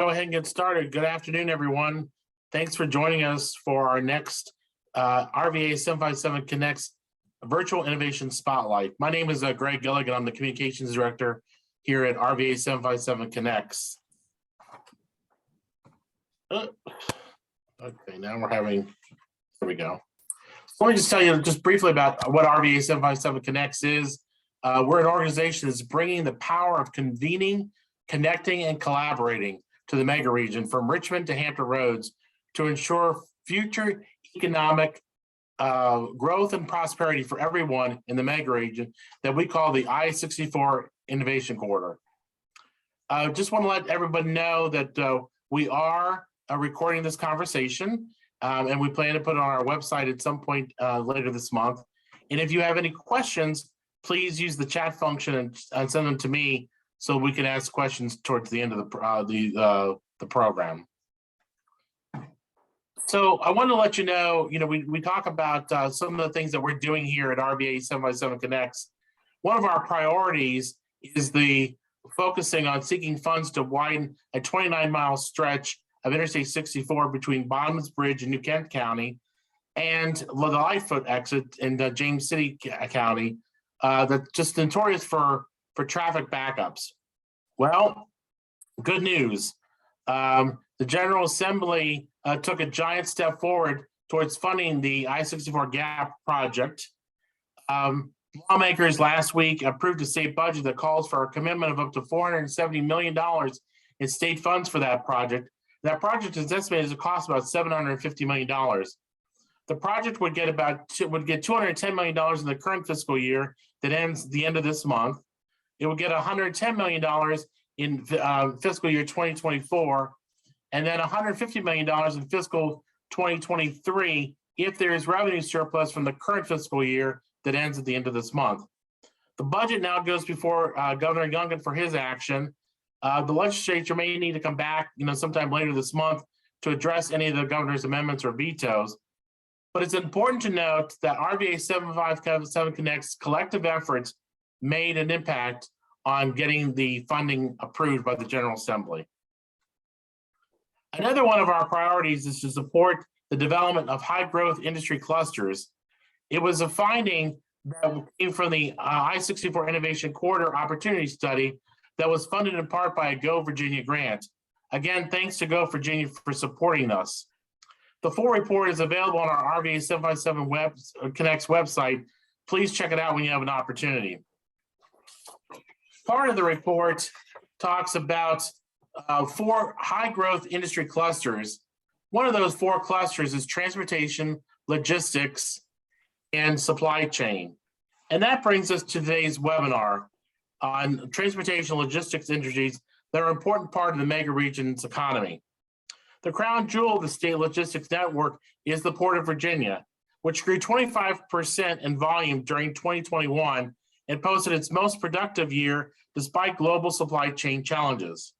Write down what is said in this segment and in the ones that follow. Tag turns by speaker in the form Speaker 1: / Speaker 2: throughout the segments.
Speaker 1: go ahead and get started. Good afternoon, everyone. Thanks for joining us for our next RVA 757 Connects Virtual Innovation Spotlight. My name is Greg Gilligan. I'm the Communications Director here at RVA 757 Connects. Okay, now we're having, there we go. So let me just tell you just briefly about what RVA 757 Connects is. We're an organization that's bringing the power of convening, connecting, and collaborating to the mega region from Richmond to Hampton Roads to ensure future economic growth and prosperity for everyone in the mega region that we call the I-64 Innovation Corridor. Just want to let everybody know that we are recording this conversation and we plan to put it on our website at some point later this month. And if you have any questions, please use the chat function and send them to me so we can ask questions towards the end of the program. So I want to let you know, we talk about some of the things that we're doing here at RVA 757 Connects. One of our priorities is the focusing on seeking funds to widen a 29-mile stretch of Interstate 64 between Bondman's Bridge in New Kent County and the Lightfoot exit in James City County, that's just notorious for traffic backups. Well, good news. The General Assembly took a giant step forward towards funding the I-64 GAP project. Lawmakers last week approved a state budget that calls for a commitment of up to $470 million in state funds for that project. That project is estimated to cost about $750 million. The project would get $210 million in the current fiscal year that ends the end of this month. It would get $110 million in fiscal year 2024, and then $150 million in fiscal 2023 if there is revenue surplus from the current fiscal year that ends at the end of this month. The budget now goes before Governor Youngkin for his action. The legislature may need to come back, sometime later this month to address any of the governor's amendments or vetoes. But it's important to note that RVA 757 Connect's collective efforts made an impact on getting the funding approved by the General Assembly. Another one of our priorities is to support the development of high growth industry clusters. It was a finding that came from the I-64 Innovation Corridor Opportunity Study that was funded in part by a Go Virginia grant. Again, thanks to Go Virginia for supporting us. The full report is available on our RVA 757 Connects website. Please check it out when you have an opportunity. Part of the report talks about 4 high growth industry clusters. One of those 4 clusters is transportation, logistics, and supply chain. And that brings us to today's webinar on transportation logistics industries that are an important part of the mega region's economy. The crown jewel of the state logistics network is the Port of Virginia, which grew 25% in volume during 2021 and posted its most productive year despite global supply chain challenges.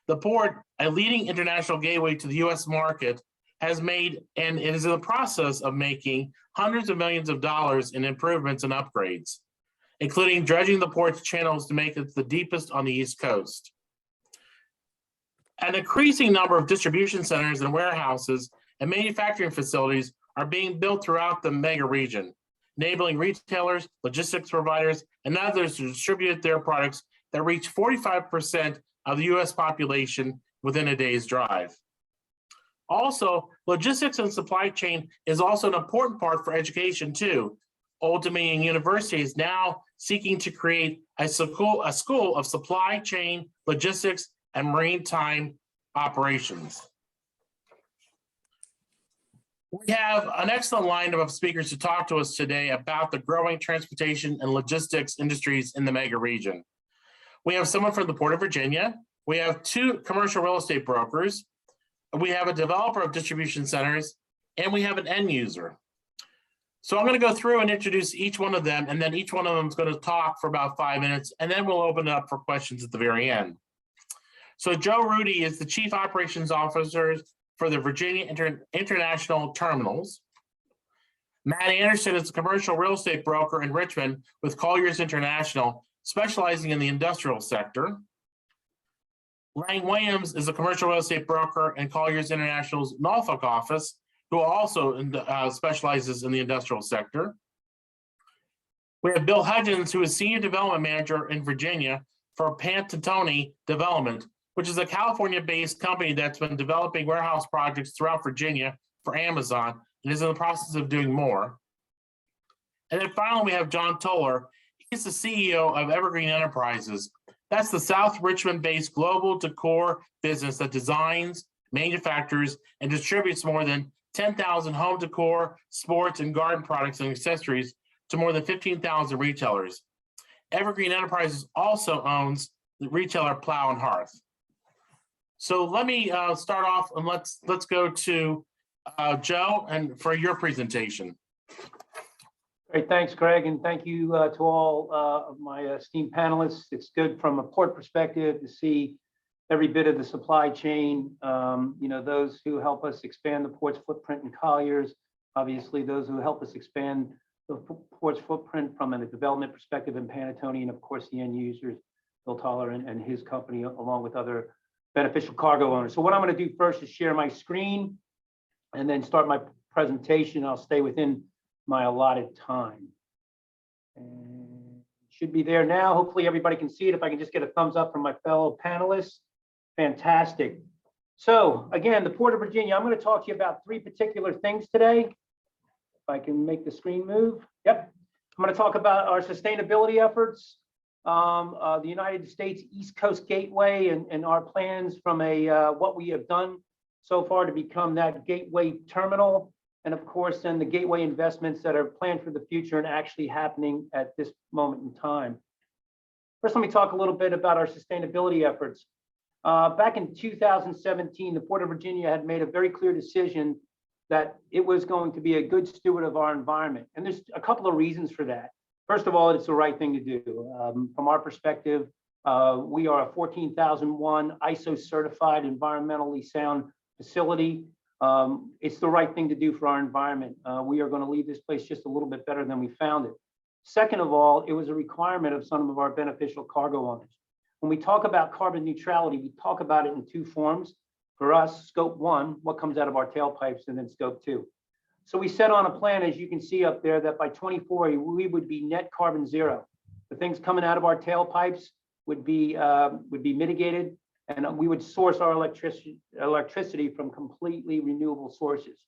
Speaker 1: The port, a leading international gateway to the U.S. market, has made and it is in the process of making hundreds of millions of dollars in improvements and upgrades, including dredging the port's channels to make it the deepest on the East Coast. An increasing number of distribution centers and warehouses and manufacturing facilities are being built throughout the mega region, enabling retailers, logistics providers, and others to distribute their products that reach 45% of the U.S. population within a day's drive. Also, logistics and supply chain is also an important part for education too. Old Dominion University is now seeking to create a school of supply chain, logistics, and maritime operations. We have an excellent lineup of speakers to talk to us today about the growing transportation and logistics industries in the mega region. We have someone from the Port of Virginia. We have 2 commercial real estate brokers. We have a developer of distribution centers, and we have an end user. So I'm going to go through and introduce each one of them, and then each one of them is going to talk for about 5 minutes, and then we'll open it up for questions at the very end. So Joe Rudy is the Chief Operations Officer for the Virginia International Terminals. Matt Anderson is a commercial real estate broker in Richmond with Colliers International, specializing in the industrial sector. Lang Williams is a commercial real estate broker and Colliers International's Norfolk office, who also specializes in the industrial sector. We have Bill Hudgens, who is Senior Development Manager in Virginia for Pantotoni Development, which is a California-based company that's been developing warehouse projects throughout Virginia for Amazon and is in the process of doing more. And then finally, we have John Toller. He's the CEO of Evergreen Enterprises. That's the South Richmond-based global decor business that designs, manufactures, and distributes more than 10,000 home decor, sports, and garden products and accessories to more than 15,000 retailers. Evergreen Enterprises also owns the retailer Plow and Hearth. So let me start off, and let's go to Joe and for your presentation.
Speaker 2: Great, thanks, Greg, and thank you to all of my esteemed panelists. It's good from a port perspective to see every bit of the supply chain. Those who help us expand the port's footprint in Colliers, obviously those who help us expand the port's footprint from a development perspective in Pantotoni, and of course the end users, Bill Toller and his company, along with other beneficial cargo owners. So what I'm going to do first is share my screen and then start my presentation. I'll stay within my allotted time. And should be there now. Hopefully everybody can see it. If I can just get a thumbs up from my fellow panelists. Fantastic. So again, the Port of Virginia, I'm going to talk to you about three particular things today. If I can make the screen move. Yep. I'm going to talk about our sustainability efforts, the United States East Coast Gateway, and our plans from what we have done so far to become that gateway terminal. And of course, then the gateway investments that are planned for the future and actually happening at this moment in time. First, let me talk a little bit about our sustainability efforts. Back in 2017, the Port of Virginia had made a very clear decision that it was going to be a good steward of our environment. And there's a couple of reasons for that. First of all, it's the right thing to do. From our perspective, we are a 14001 ISO certified environmentally sound facility. It's the right thing to do for our environment. We are going to leave this place just a little bit better than we found it. Second of all, it was a requirement of some of our beneficial cargo owners. When we talk about carbon neutrality, we talk about it in two forms. For us, scope one, what comes out of our tailpipes, and then scope two. So we set on a plan, as you can see up there, that by 2040, we would be net carbon zero. The things coming out of our tailpipes would be mitigated, and we would source our electricity from completely renewable sources.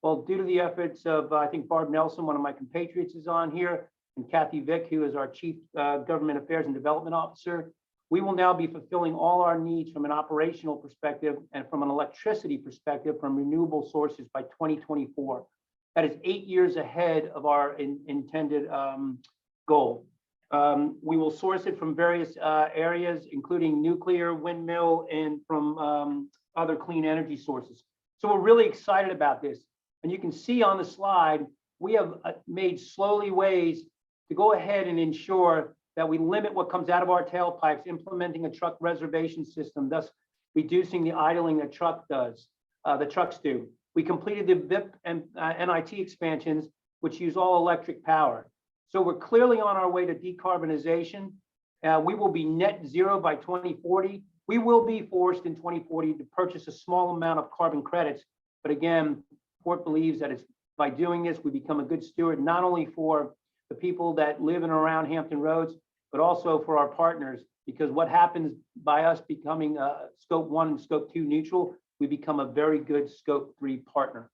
Speaker 2: Well, due to the efforts of, I think Barb Nelson, one of my compatriots, is on here, and Kathy Vick, who is our Chief Government Affairs and Development Officer, we will now be fulfilling all our needs from an operational perspective and from an electricity perspective from renewable sources by 2024. That is 8 years ahead of our intended goal. We will source it from various areas, including nuclear, windmill, and from other clean energy sources. So we're really excited about this. And you can see on the slide, we have made slowly ways to go ahead and ensure that we limit what comes out of our tailpipes, implementing a truck reservation system, thus reducing the idling that the trucks do. We completed the VIP and NIT expansions, which use all electric power. So we're clearly on our way to decarbonization. We will be net zero by 2040. We will be forced in 2040 to purchase a small amount of carbon credits. But again, Port believes that it's by doing this, we become a good steward, not only for the people that live in and around Hampton Roads, but also for our partners, because what happens by us becoming scope one and scope two neutral, we become a very good scope three partner.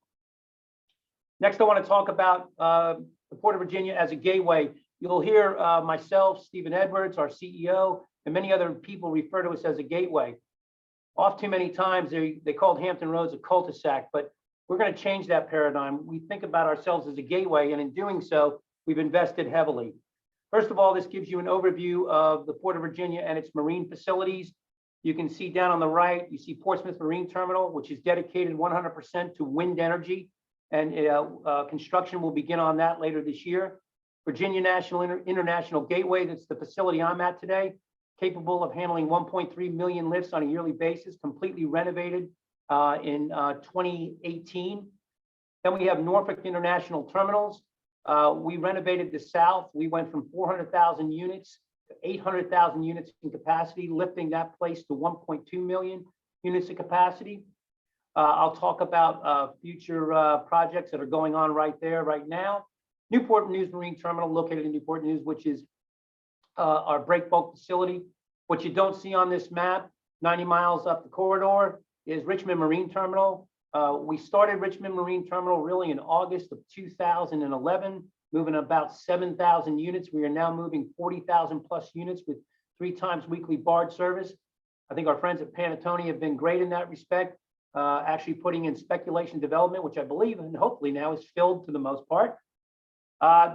Speaker 2: Next, I want to talk about the Port of Virginia as a gateway. You'll hear myself, Stephen Edwards, our CEO, and many other people refer to us as a gateway. Off too many times, they called Hampton Roads a cul-de-sac, but we're going to change that paradigm. We think about ourselves as a gateway, and in doing so, we've invested heavily. First of all, this gives you an overview of the Port of Virginia and its marine facilities. You can see down on the right, you see Portsmouth Marine Terminal, which is dedicated 100% to wind energy, and construction will begin on that later this year. Virginia National International Gateway, that's the facility I'm at today, capable of handling 1.3 million lifts on a yearly basis, completely renovated in 2018. Then we have Norfolk International Terminals. We renovated the south. We went from 400,000 units 800,000 units in capacity, lifting that place to 1.2 million units of capacity. I'll talk about future projects that are going on right there, right now. Newport News Marine Terminal, located in Newport News, which is our break bulk facility. What you don't see on this map, 90 miles up the corridor, is Richmond Marine Terminal. We started Richmond Marine Terminal really in August of 2011, moving about 7,000 units. We are now moving 40,000 plus units with 3 times weekly barge service. I think our friends at Panattoni have been great in that respect, actually putting in speculation development, which I believe and hopefully now is filled to the most part.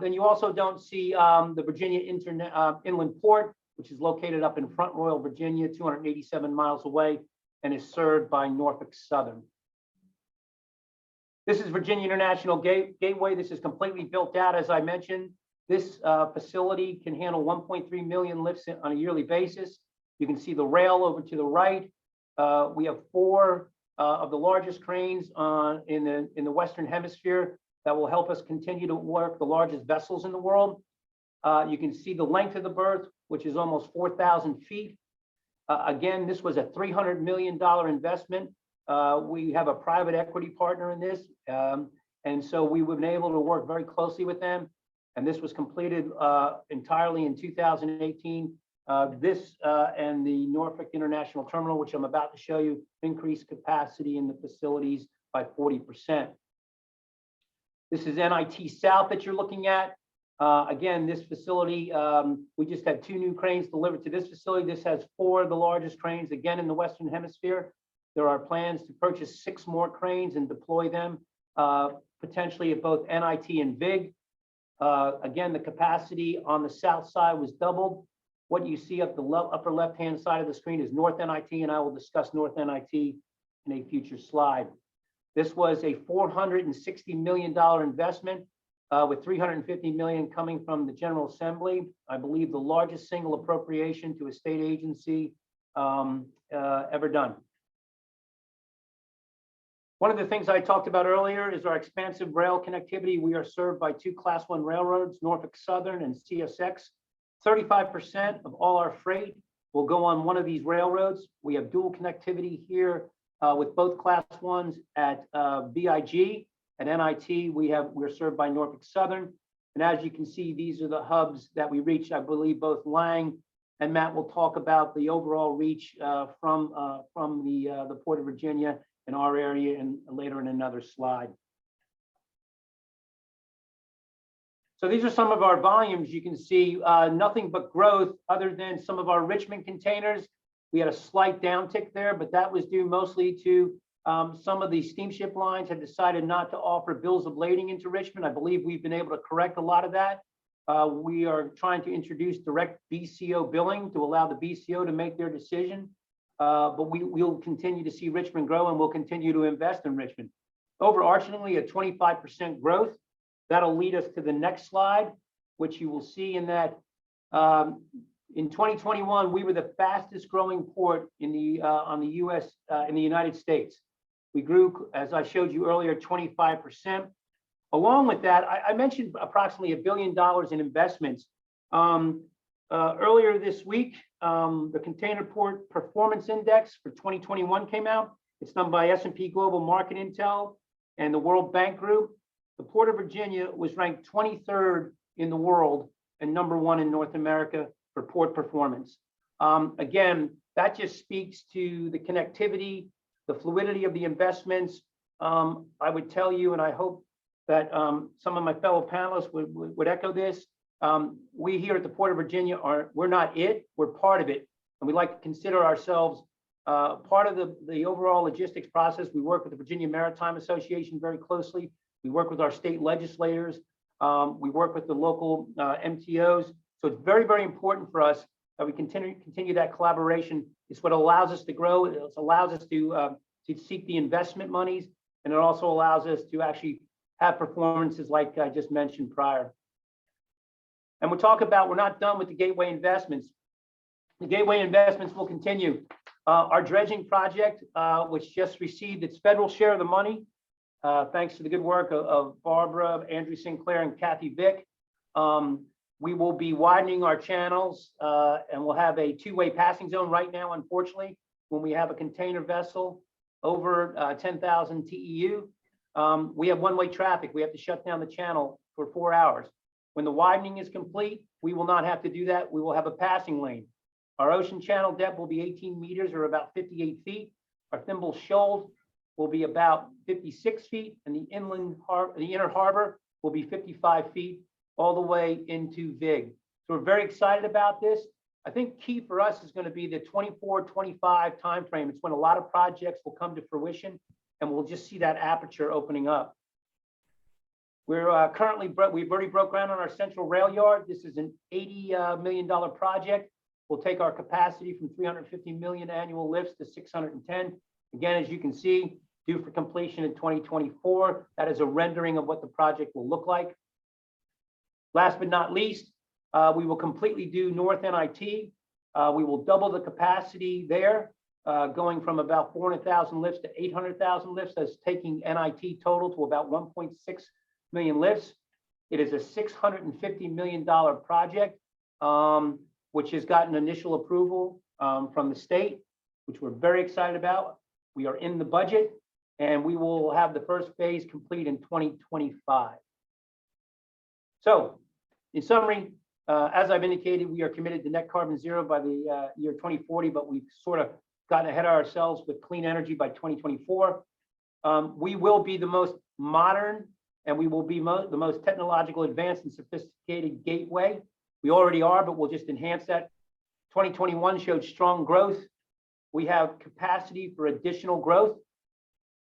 Speaker 2: Then you also don't see the Virginia Inland Port, which is located up in Front Royal, Virginia, 287 miles away, and is served by Norfolk Southern. This is Virginia International Gateway. This is completely built out, as I mentioned. This facility can handle 1.3 million lifts on a yearly basis. You can see the rail over to the right. We have 4 of the largest cranes in the Western Hemisphere that will help us continue to work the largest vessels in the world. You can see the length of the berth, which is almost 4,000 feet. Again, this was a $300 million investment. We have a private equity partner in this, and so we've been able to work very closely with them. And this was completed entirely in 2018. This and the Norfolk International Terminal, which I'm about to show you, increased capacity in the facilities by 40%. This is NIT South that you're looking at. Again, this facility, we just had 2 new cranes delivered to this facility. This has 4 of the largest cranes, again, in the Western Hemisphere. There are plans to purchase 6 more cranes and deploy them potentially at both NIT and VIG. Again, the capacity on the south side was doubled. What you see up the upper left-hand side of the screen is North NIT, and I will discuss North NIT in a future slide. This was a $460 million investment with $350 million coming from the General Assembly. I believe the largest single appropriation to a state agency ever done. One of the things I talked about earlier is our expansive rail connectivity. We are served by 2 Class 1 railroads, Norfolk Southern and CSX. 35% of all our freight will go on one of these railroads. We have dual connectivity here with both Class 1s at VIG. At NIT, we're served by Norfolk Southern. And as you can see, these are the hubs that we reach. I believe both Lang and Matt will talk about the overall reach from the Port of Virginia in our area and later in another slide. So these are some of our volumes. You can see nothing but growth other than some of our Richmond containers. We had a slight downtick there, but that was due mostly to some of the steamship lines had decided not to offer bills of lading into Richmond. I believe we've been able to correct a lot of that. We are trying to introduce direct BCO billing to allow the BCO to make their decision. But we'll continue to see Richmond grow, and we'll continue to invest in Richmond. Overarchingly, a 25% growth. That'll lead us to the next slide, which you will see in that in 2021, we were the fastest growing port in the on the U.S. In the United States. We grew, as I showed you earlier, 25%. Along with that, I mentioned approximately $1 billion in investments. Earlier this week, the Container Port Performance Index for 2021 came out. It's done by S&P Global Market Intel and the World Bank Group. The Port of Virginia was ranked 23rd in the world and #1 in North America for port performance. Again, that just speaks to the connectivity, the fluidity of the investments. I would tell you, and I hope that some of my fellow panelists would echo this. We here at the Port of Virginia we're not it, we're part of it. And we like to consider ourselves part of the overall logistics process. We work with the Virginia Maritime Association very closely. We work with our state legislators. We work with the local MTOs. So it's very, very important for us that we continue that collaboration. It's what allows us to grow. It allows us to seek the investment monies. And it also allows us to actually have performances like I just mentioned prior. And we'll talk about, we're not done with the gateway investments. The gateway investments will continue. Our dredging project, which just received its federal share of the money, thanks to the good work of Barbara, Andrew Sinclair, and Kathy Vick. We will be widening our channels and we'll have a two-way passing zone. Right now, unfortunately, when we have a container vessel over 10,000 TEU, we have one-way traffic. We have to shut down the channel for 4 hours. When the widening is complete, we will not have to do that. We will have a passing lane. Our ocean channel depth will be 18 meters or about 58 feet. Our thimble shoal will be about 56 feet, and the inner harbor will be 55 feet all the way into Vig. So we're very excited about this. I think key for us is going to be the 24-25 timeframe. It's when a lot of projects will come to fruition, and we'll just see that aperture opening up. We're we've already broke ground on our central rail yard. This is an $80 million project. We'll take our capacity from 350 million annual lifts to 610. Again, as you can see, due for completion in 2024. That is a rendering of what the project will look like. Last but not least, we will completely do North NIT. We will double the capacity there, going from about 400,000 lifts to 800,000 lifts. That's taking NIT total to about 1.6 million lifts. It is a $650 million project, which has gotten initial approval from the state, which we're very excited about. We are in the budget, and we will have the first phase complete in 2025. So, in summary, as I've indicated, we are committed to net carbon zero by the year 2040, but we've sort of gotten ahead of ourselves with clean energy by 2024. We will be the most modern, and we will be the most technological advanced and sophisticated gateway. We already are, but we'll just enhance that. 2021 showed strong growth. We have capacity for additional growth,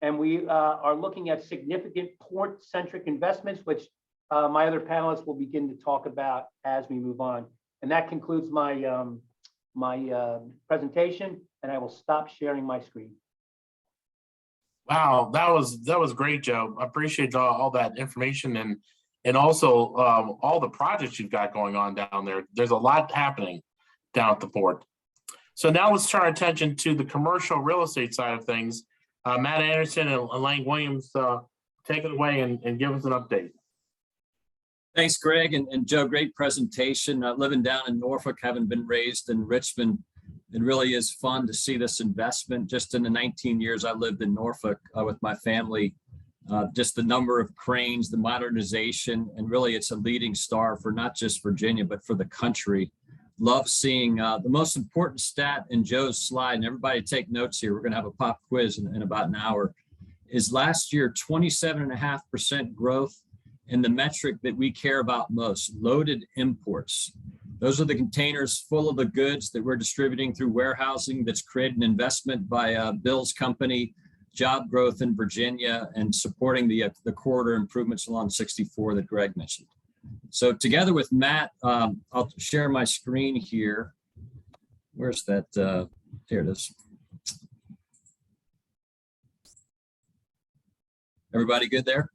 Speaker 2: and we are looking at significant port-centric investments, which my other panelists will begin to talk about as we move on. And that concludes my presentation, and I will stop sharing my screen.
Speaker 1: Wow, that was great, Joe. I appreciate all that information and also all the projects you've got going on down there. There's a lot happening down at the port. So now let's turn our attention to the commercial real estate side of things. Matt Anderson and Elaine Williams, take it away and give us an update.
Speaker 3: Thanks, Greg and Joe. Great presentation. Living down in Norfolk, having been raised in Richmond, it really is fun to see this investment. Just in the 19 years I lived in Norfolk with my family, just the number of cranes, the modernization, and really it's a leading star for not just Virginia, but for the country. Love seeing the most important stat in Joe's slide, and everybody take notes here. We're going to have a pop quiz in about an hour. Is last year 27.5% growth in the metric that we care about most, loaded imports. Those are the containers full of the goods that we're distributing through warehousing that's created an investment by Bill's company, job growth in Virginia, and supporting the corridor improvements along 64 that Greg mentioned. So together with Matt, I'll share my screen here. Where's that? Here it is. Everybody good there?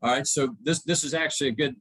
Speaker 3: All right, so this is actually a good,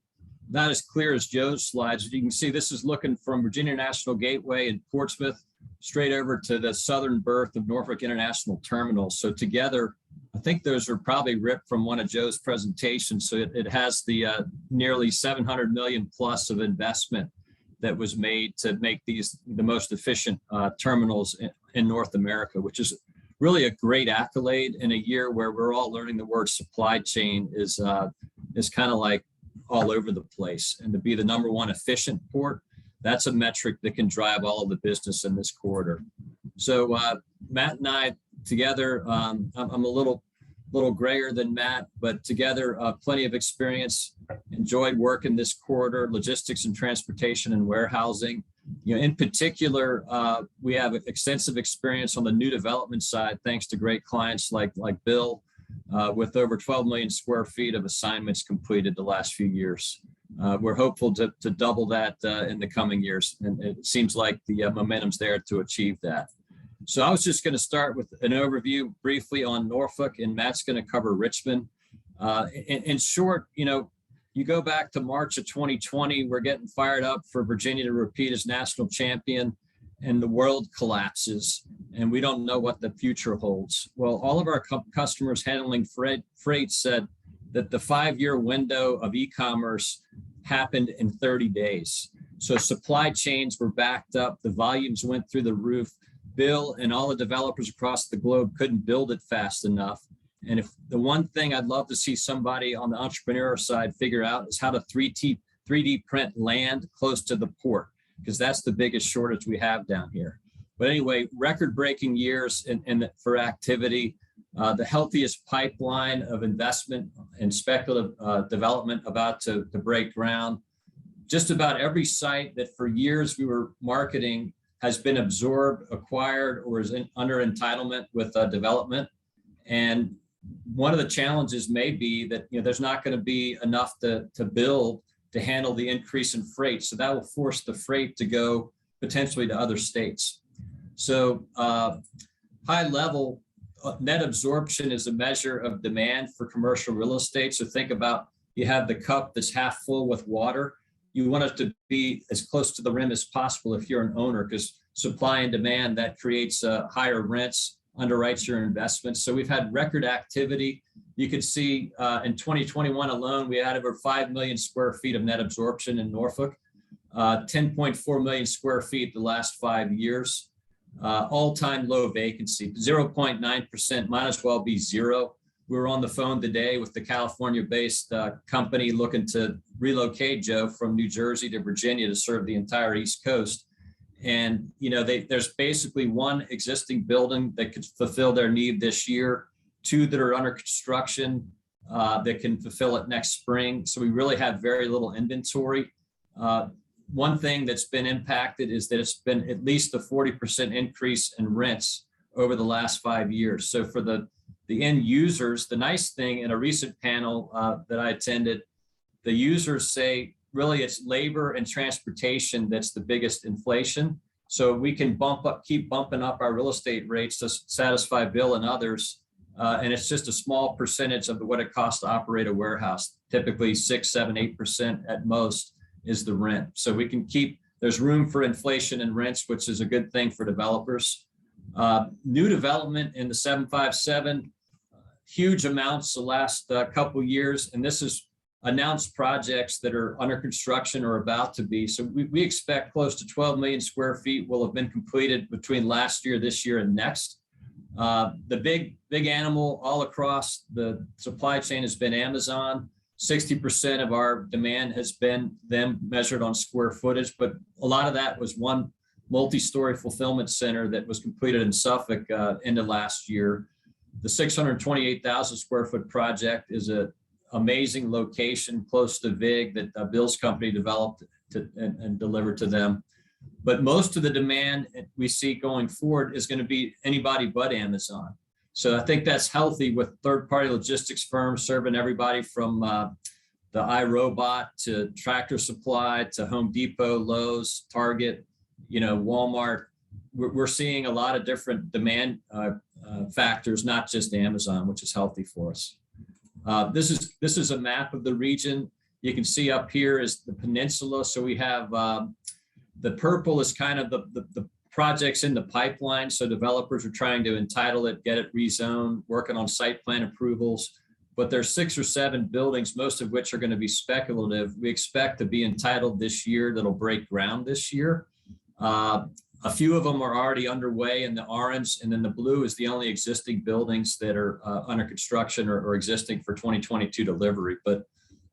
Speaker 3: not as clear as Joe's slides. As you can see, this is looking from Virginia National Gateway in Portsmouth straight over to the southern berth of Norfolk International Terminal. So together, I think those are probably ripped from one of Joe's presentations. So it has the nearly 700 million plus of investment that was made to make these the most efficient terminals in North America, which is really a great accolade in a year where we're all learning the word supply chain is kind of like all over the place. And to be the #1 efficient port, that's a metric that can drive all of the business in this corridor. So Matt and I together, I'm a little grayer than Matt, but together plenty of experience, enjoyed working this corridor, logistics and transportation and warehousing. You know, in particular, we have extensive experience on the new development side, thanks to great clients like Bill, with over 12 million square feet of assignments completed the last few years. We're hopeful to double that in the coming years, and it seems like the momentum's there to achieve that. So I was just going to start with an overview briefly on Norfolk, and Matt's going to cover Richmond. In short, you know, you go back to March of 2020, we're getting fired up for Virginia to repeat as national champion, and the world collapses, and we don't know what the future holds. Well, all of our customers handling freight said that the 5-year window of e-commerce happened in 30 days. So supply chains were backed up. The volumes went through the roof. Bill and all the developers across the globe couldn't build it fast enough. And if the one thing I'd love to see somebody on the entrepreneur side figure out is how to 3D print land close to the port, because that's the biggest shortage we have down here. But anyway, record-breaking years for activity, the healthiest pipeline of investment and speculative development about to break ground. Just about every site that for years we were marketing has been absorbed, acquired, or is under entitlement with development. And one of the challenges may be that there's not going to be enough to build to handle the increase in freight. So that will force the freight to go potentially to other states. So high level, net absorption is a measure of demand for commercial real estate. So think about, you have the cup that's half full with water. You want it to be as close to the rim as possible if you're an owner, because supply and demand, that creates higher rents, underwrites your investments. So we've had record activity. You could see in 2021 alone, we had over 5 million square feet of net absorption in Norfolk, 10.4 million square feet the last 5 years. All-time low vacancy, 0.9%, might as well be zero. We were on the phone today with the California-based company looking to relocate, Joe, from New Jersey to Virginia to serve the entire East Coast. And there's basically one existing building that could fulfill their need this year, two that are under construction that can fulfill it next spring. So we really have very little inventory. One thing that's been impacted is that it's been at least a 40% increase in rents over the last 5 years. So for the end users, the nice thing in a recent panel that I attended, the users say really it's labor and transportation that's the biggest inflation. So we can keep bumping up our real estate rates to satisfy Bill and others. And it's just a small percentage of what it costs to operate a warehouse, typically 6, 7, 8% at most is the rent. So we can there's room for inflation in rents, which is a good thing for developers. New development in the 757, huge amounts the last couple years. And this is announced projects that are under construction or about to be. So we expect close to 12 million square feet will have been completed between last year, this year, and next. The big animal all across the supply chain has been Amazon. 60% of our demand has been them measured on square footage, but a lot of that was one multi-story fulfillment center that was completed in Suffolk end of last year. The 628,000 square foot project is an amazing location close to VIG that Bill's company developed and delivered to them. But most of the demand we see going forward is going to be anybody but Amazon. So I think that's healthy with third-party logistics firms serving everybody from the iRobot to Tractor Supply to Home Depot, Lowe's, Target, Walmart. We're seeing a lot of different demand factors, not just Amazon, which is healthy for us. This is a map of the region. You can see up here is the peninsula. So we have the purple is kind of the projects in the pipeline. So developers are trying to entitle it, get it rezoned, working on site plan approvals. But there's 6 or 7 buildings, most of which are going to be speculative. We expect to be entitled this year that'll break ground this year. A few of them are already underway in the orange, and then the blue is the only existing buildings that are under construction or existing for 2022 delivery. But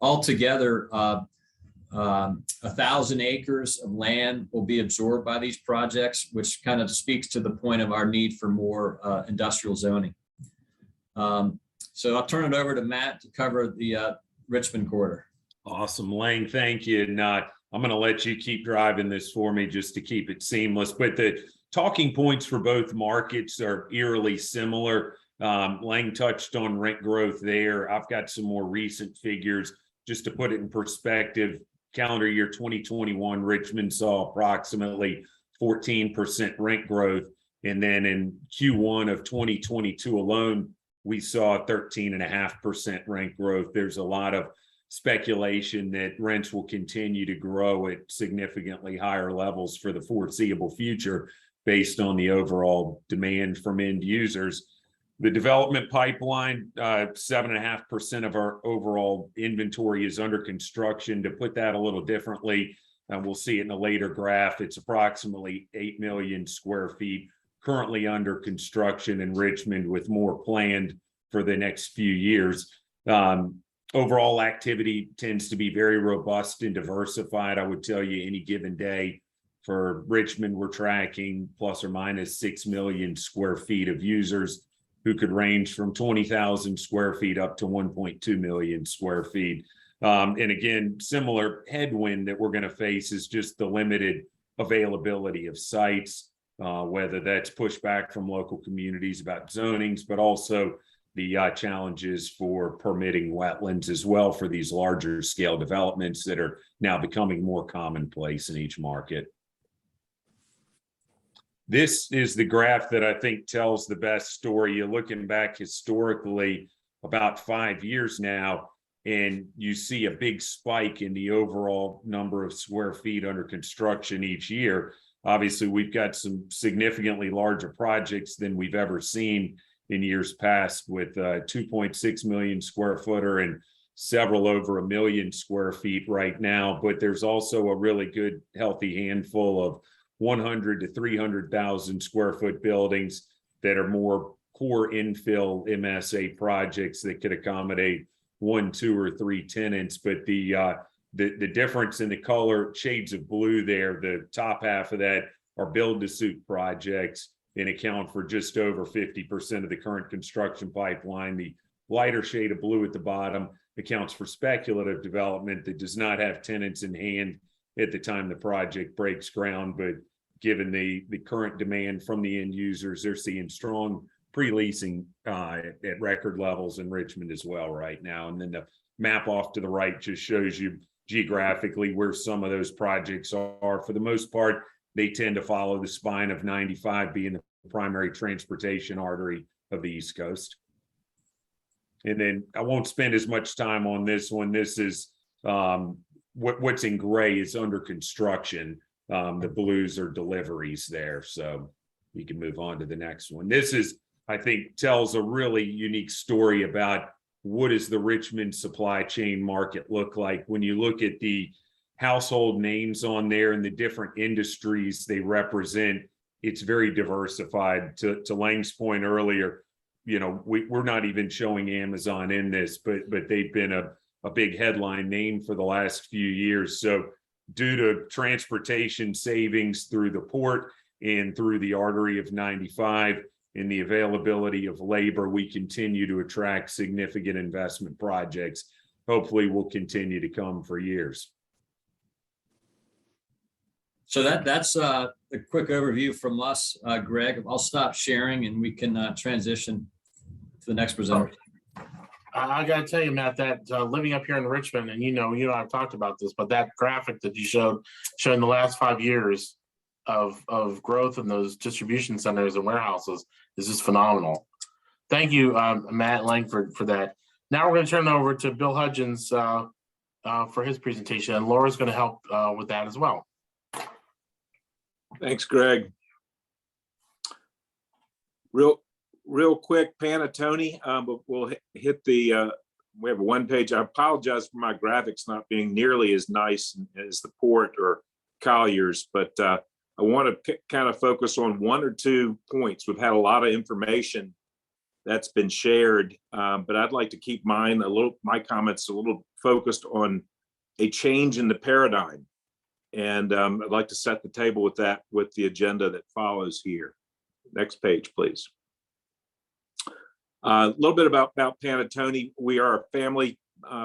Speaker 3: altogether, 1,000 acres of land will be absorbed by these projects, which kind of speaks to the point of our need for more industrial zoning. So I'll turn it over to Matt to cover the Richmond corridor.
Speaker 4: Awesome, Lang, thank you. And I'm going to let you keep driving this for me just to keep it seamless. But the talking points for both markets are eerily similar. Lang touched on rent growth there. I've got some more recent figures just to put it in perspective. Calendar year 2021, Richmond saw approximately 14% rent growth. And then in Q1 of 2022 alone, we saw 13.5% rent growth. There's a lot of speculation that rents will continue to grow at significantly higher levels for the foreseeable future based on the overall demand from end users. The development pipeline, 7.5% of our overall inventory is under construction. To put that a little differently, and we'll see it in a later graph, it's approximately 8 million square feet currently under construction in Richmond, with more planned for the next few years. Overall activity tends to be very robust and diversified. I would tell you any given day for Richmond, we're tracking plus or minus 6 million square feet of users who could range from 20,000 square feet up to 1.2 million square feet. And again, similar headwind that we're going to face is just the limited availability of sites, whether that's pushback from local communities about zonings, but also the challenges for permitting wetlands as well for these larger scale developments that are now becoming more commonplace in each market. This is the graph that I think tells the best story. You're looking back historically about 5 years now, and you see a big spike in the overall number of square feet under construction each year. Obviously, we've got some significantly larger projects than we've ever seen in years past, with 2.6 million square footer and several over 1 million square feet right now. But there's also a really good, healthy handful of 100 to 300,000 square foot buildings that are more core infill MSA projects that could accommodate 1, 2, or 3 tenants. But the difference in the color shades of blue there, the top half of that are build to suit projects and account for just over 50% of the current construction pipeline. The lighter shade of blue at the bottom accounts for speculative development that does not have tenants in hand at the time the project breaks ground. But given the current demand from the end users, they're seeing strong pre-leasing at record levels in Richmond as well right now. And then the map off to the right just shows you geographically where some of those projects are. For the most part, they tend to follow the spine of 95 being the primary transportation artery of the East Coast. And then I won't spend as much time on this one. This is what's in gray is under construction. The blues are deliveries there. So we can move on to the next one. This is, I think, tells a really unique story about what does the Richmond supply chain market look like. When you look at the household names on there and the different industries they represent, it's very diversified. To Lang's point earlier, you know, we're not even showing Amazon in this, but they've been a big headline name for the last few years. So due to transportation savings through the port and through the artery of 95 and the availability of labor, we continue to attract significant investment projects. Hopefully will continue to come for years.
Speaker 3: So that's a quick overview from us, Greg. I'll stop sharing and we can transition to the next presenter.
Speaker 1: I got to tell you, Matt, that living up here in Richmond, and you know, I've talked about this, but that graphic that you showing the last 5 years of growth in those distribution centers and warehouses is just phenomenal. Thank you, Matt Langford, for that. Now we're going to turn it over to Bill Hudgens for his presentation, and Laura's going to help with that as well.
Speaker 5: Thanks, Greg. Real quick, Panattoni, but we'll hit the, we have a one page. I apologize for my graphics not being nearly as nice as the Port or Collier's, but I want to kind of focus on 1 or 2 points. We've had a lot of information that's been shared, but I'd like to keep my comments a little focused on a change in the paradigm. And I'd like to set the table with that, with the agenda that follows here. Next page, please. A little bit about Panattoni. We are a family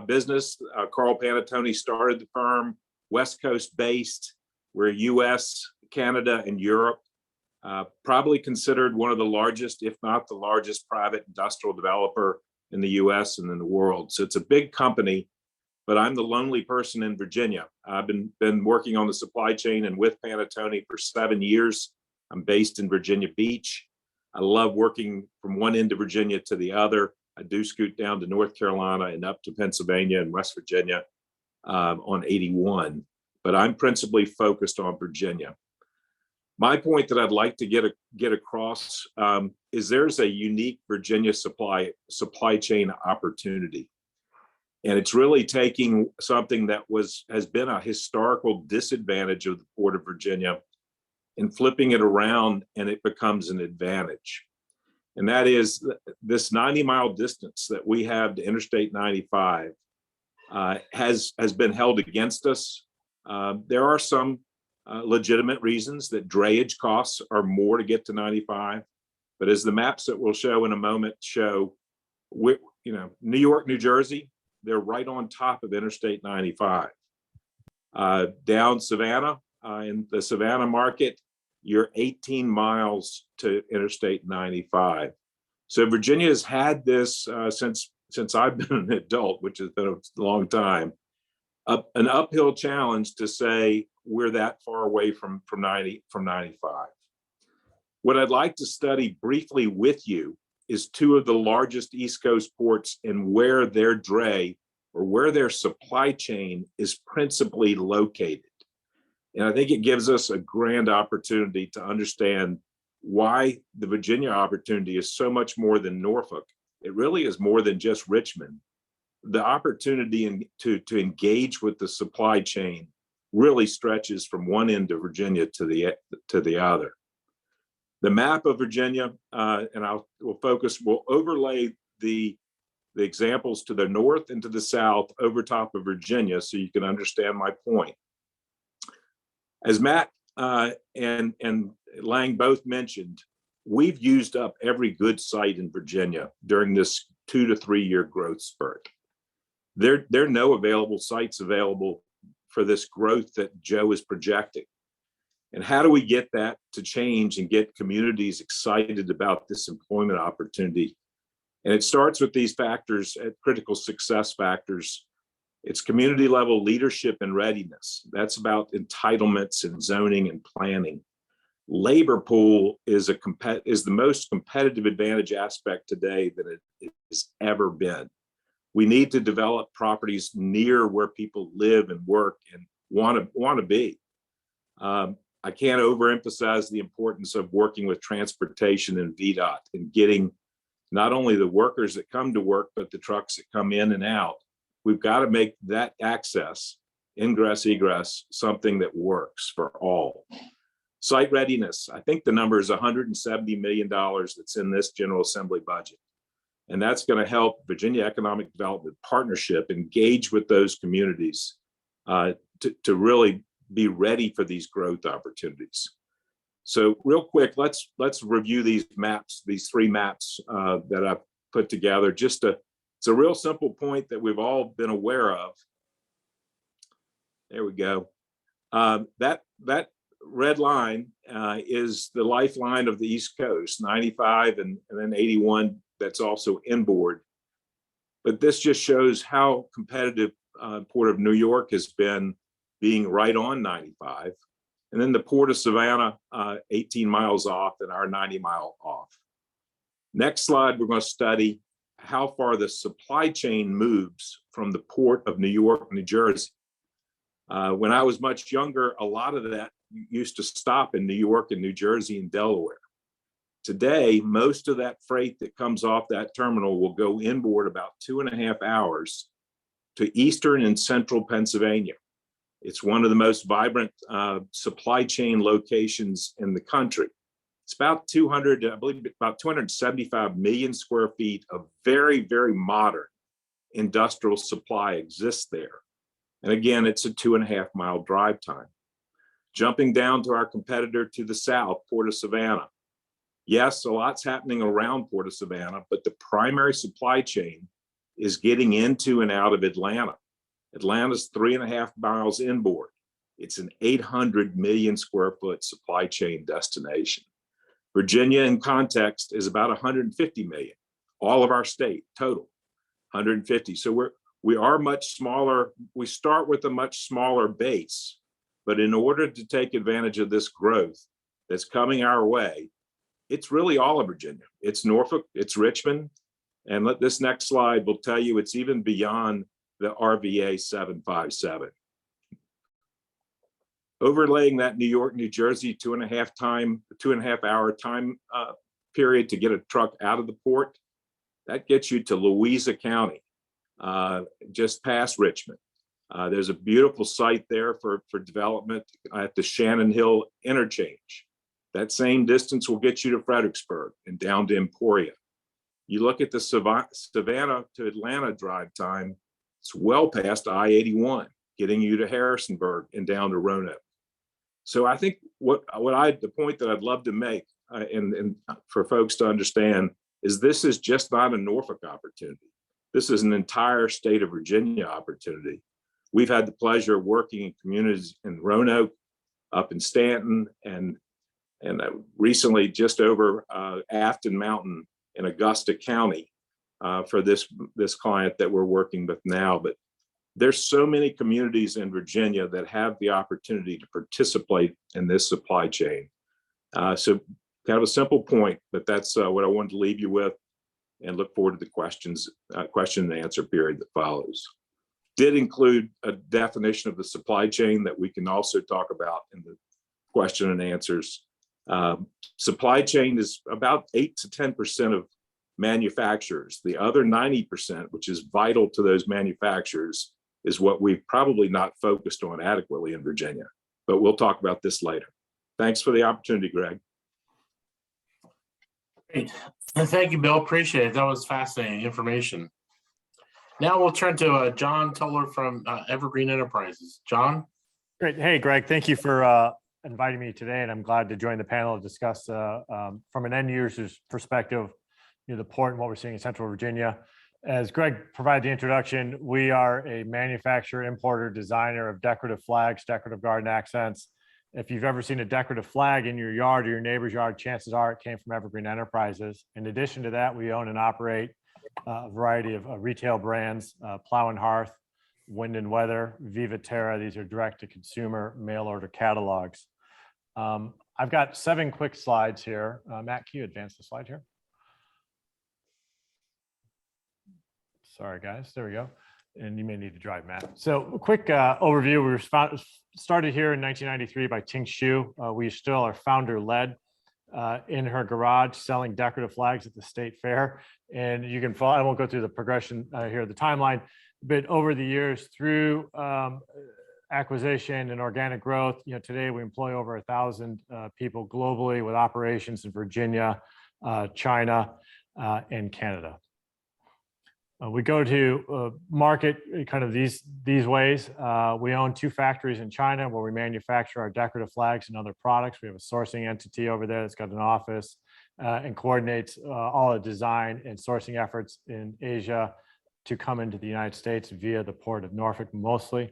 Speaker 5: business. Carl Panattoni started the firm, West Coast based. We're US, Canada, and Europe. Probably considered one of the largest, if not the largest, private industrial developer in the US and in the world. So it's a big company, but I'm the lonely person in Virginia. I've been working on the supply chain and with Panattoni for 7 years. I'm based in Virginia Beach. I love working from one end of Virginia to the other. I do scoot down to North Carolina and up to Pennsylvania and West Virginia on 81, but I'm principally focused on Virginia. My point that I'd like to get across is there's a unique Virginia supply chain opportunity. And it's really taking something that has been a historical disadvantage of the Port of Virginia and flipping it around, and it becomes an advantage. And that is this 90-mile distance that we have to Interstate 95 has been held against us. There are some legitimate reasons that drayage costs are more to get to 95. But as the maps that we'll show in a moment show, New York, New Jersey, they're right on top of Interstate 95. Down Savannah, in the Savannah market, you're 18 miles to Interstate 95. So Virginia has had this since I've been an adult, which has been a long time, an uphill challenge to say we're that far away from 95. What I'd like to study briefly with you is two of the largest East Coast ports and where their dray or where their supply chain is principally located. And I think it gives us a grand opportunity to understand why the Virginia opportunity is so much more than Norfolk. It really is more than just Richmond. The opportunity to engage with the supply chain really stretches from one end of Virginia to the other. The map of Virginia, and we'll overlay the examples to the north and to the south over top of Virginia so you can understand my point. As Matt and Lang both mentioned, we've used up every good site in Virginia during this 2 to 3 year growth spurt. There are no available sites available for this growth that Joe is projecting. And how do we get that to change and get communities excited about this employment opportunity? And it starts with these factors, critical success factors. It's community level leadership and readiness. That's about entitlements and zoning and planning. Labor pool is the most competitive advantage aspect today that it has ever been. We need to develop properties near where people live and work and want to be. I can't overemphasize the importance of working with transportation and VDOT and getting not only the workers that come to work, but the trucks that come in and out. We've got to make that access, ingress, egress, something that works for all. Site readiness. I think the number is $170 million that's in this General Assembly budget. And that's going to help Virginia Economic Development Partnership engage with those communities to really be ready for these growth opportunities. So real quick, let's review these maps, these three maps that I've put together. It's a real simple point that we've all been aware of. There we go. That red line is the lifeline of the East Coast, 95 and then 81, that's also inboard. But this just shows how competitive Port of New York has been being right on 95. And then the Port of Savannah, 18 miles off and our 90 mile off. Next slide, we're going to study how far the supply chain moves from the Port of New York, New Jersey. When I was much younger, a lot of that used to stop in New York and New Jersey and Delaware. Today, most of that freight that comes off that terminal will go inboard about 2.5 hours to eastern and central Pennsylvania. It's one of the most vibrant supply chain locations in the country. It's about 275 million square feet of very, very modern industrial supply exists there. And again, it's a 2.5 mile drive time. Jumping down to our competitor to the south, Port of Savannah. Yes, a lot's happening around Port of Savannah, but the primary supply chain is getting into and out of Atlanta. Atlanta's 3.5 miles inboard. It's an 800 million square foot supply chain destination. Virginia, in context, is about 150 million. All of our state total, 150. So we are much smaller. We start with a much smaller base, but in order to take advantage of this growth that's coming our way, it's really all of Virginia. It's Norfolk, it's Richmond, and this next slide will tell you it's even beyond the RVA 757. Overlaying that New York, New Jersey 2.5 hour time period to get a truck out of the port, that gets you to Louisa County, just past Richmond. There's a beautiful site there for development at the Shannon Hill interchange. That same distance will get you to Fredericksburg and down to Emporia. You look at the Savannah to Atlanta drive time, it's well past I-81, getting you to Harrisonburg and down to Roanoke. So I think the point that I'd love to make and for folks to understand is this is just not a Norfolk opportunity. This is an entire state of Virginia opportunity. We've had the pleasure of working in communities in Roanoke, up in Stanton, and recently just over Afton Mountain in Augusta County for this client that we're working with now. But there's so many communities in Virginia that have the opportunity to participate in this supply chain. So kind of a simple point, but that's what I wanted to leave you with, and look forward to the question and answer period that follows. Did include a definition of the supply chain that we can also talk about in the question and answers. Supply chain is about 8 to 10% of manufacturers. The other 90%, which is vital to those manufacturers, is what we've probably not focused on adequately in Virginia, but we'll talk about this later. Thanks for the opportunity, Greg.
Speaker 1: Great. Thank you, Bill. Appreciate it. That was fascinating information. Now we'll turn to John Tuller from Evergreen Enterprises. John?
Speaker 6: Great. Hey, Greg, thank you for inviting me today, and I'm glad to join the panel to discuss from an end user's perspective, the port and what we're seeing in Central Virginia. As Greg provided the introduction, we are a manufacturer, importer, designer of decorative flags, decorative garden accents. If you've ever seen a decorative flag in your yard or your neighbor's yard, chances are it came from Evergreen Enterprises. In addition to that, we own and operate a variety of retail brands, Plow and Hearth, Wind and Weather, Viva Terra. These are direct-to-consumer mail order catalogs. I've got 7 quick slides here. Matt, can you advance the slide here? Sorry, guys. There we go. And you may need to drive, Matt. So a quick overview. We were started here in 1993 by Ting Shu. We still are founder-led in her garage selling decorative flags at the state fair. And you can follow, I won't go through the progression here, the timeline, but over the years through acquisition and organic growth, today we employ over 1,000 people globally with operations in Virginia, China, and Canada. We go to market kind of these ways. We own 2 factories in China where we manufacture our decorative flags and other products. We have a sourcing entity over there that's got an office and coordinates all the design and sourcing efforts in Asia to come into the United States via the port of Norfolk mostly.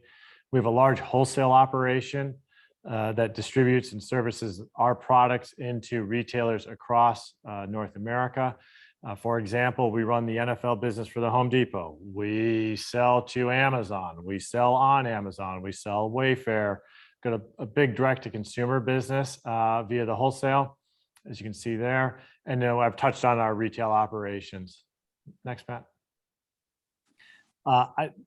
Speaker 6: We have a large wholesale operation that distributes and services our products into retailers across North America. For example, we run the NFL business for the Home Depot. We sell to Amazon. We sell on Amazon. We sell Wayfair. Got a big direct-to-consumer business via the wholesale, as you can see there. And then I've touched on our retail operations. Next, Matt.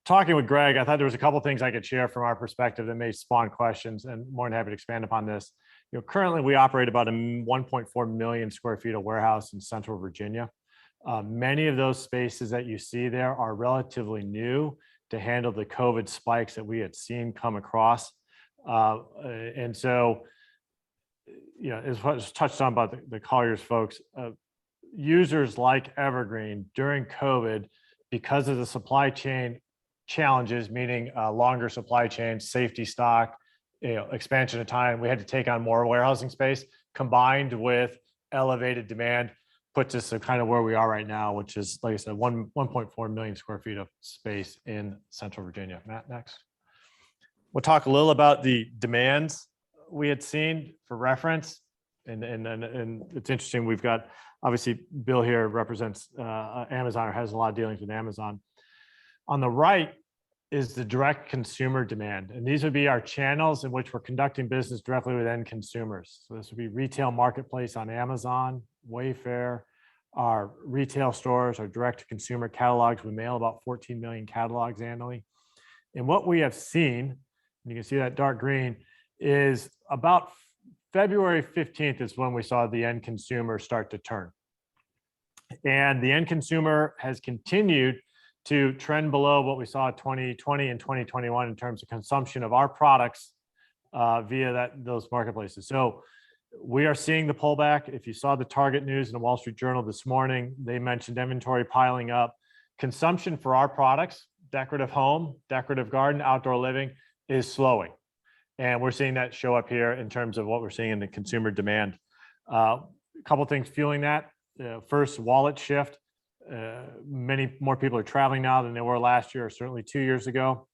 Speaker 6: Talking with Greg, I thought there was a couple of things I could share from our perspective that may spawn questions, and more than happy to expand upon this. Currently, we operate about 1.4 million square feet of warehouse in Central Virginia. Many of those spaces that you see there are relatively new to handle the COVID spikes that we had seen come across. And so, as was touched on by the Colliers folks, users like Evergreen during COVID, because of the supply chain challenges, meaning longer supply chain, safety stock, expansion of time, we had to take on more warehousing space combined with elevated demand. Puts us kind of where we are right now, which is, like I said, 1.4 million square feet of space in Central Virginia. Matt, next. We'll talk a little about the demands we had seen for reference. And it's interesting, we've got, obviously, Bill here represents Amazon or has a lot of dealings with Amazon. On the right is the direct consumer demand. And these would be our channels in which we're conducting business directly with end consumers. So this would be retail marketplace on Amazon, Wayfair, our retail stores, our direct-to-consumer catalogs. We mail about 14 million catalogs annually. And what we have seen, and you can see that dark green, is about February 15th is when we saw the end consumer start to turn. And the end consumer has continued to trend below what we saw in 2020 and 2021 in terms of consumption of our products via those marketplaces. So we are seeing the pullback. If you saw the Target news in the Wall Street Journal this morning, they mentioned inventory piling up. Consumption for our products, decorative home, decorative garden, outdoor living, is slowing. And we're seeing that show up here in terms of what we're seeing in the consumer demand. A couple of things fueling that. First, wallet shift. Many more people are traveling now than they were last year, or certainly 2 years ago.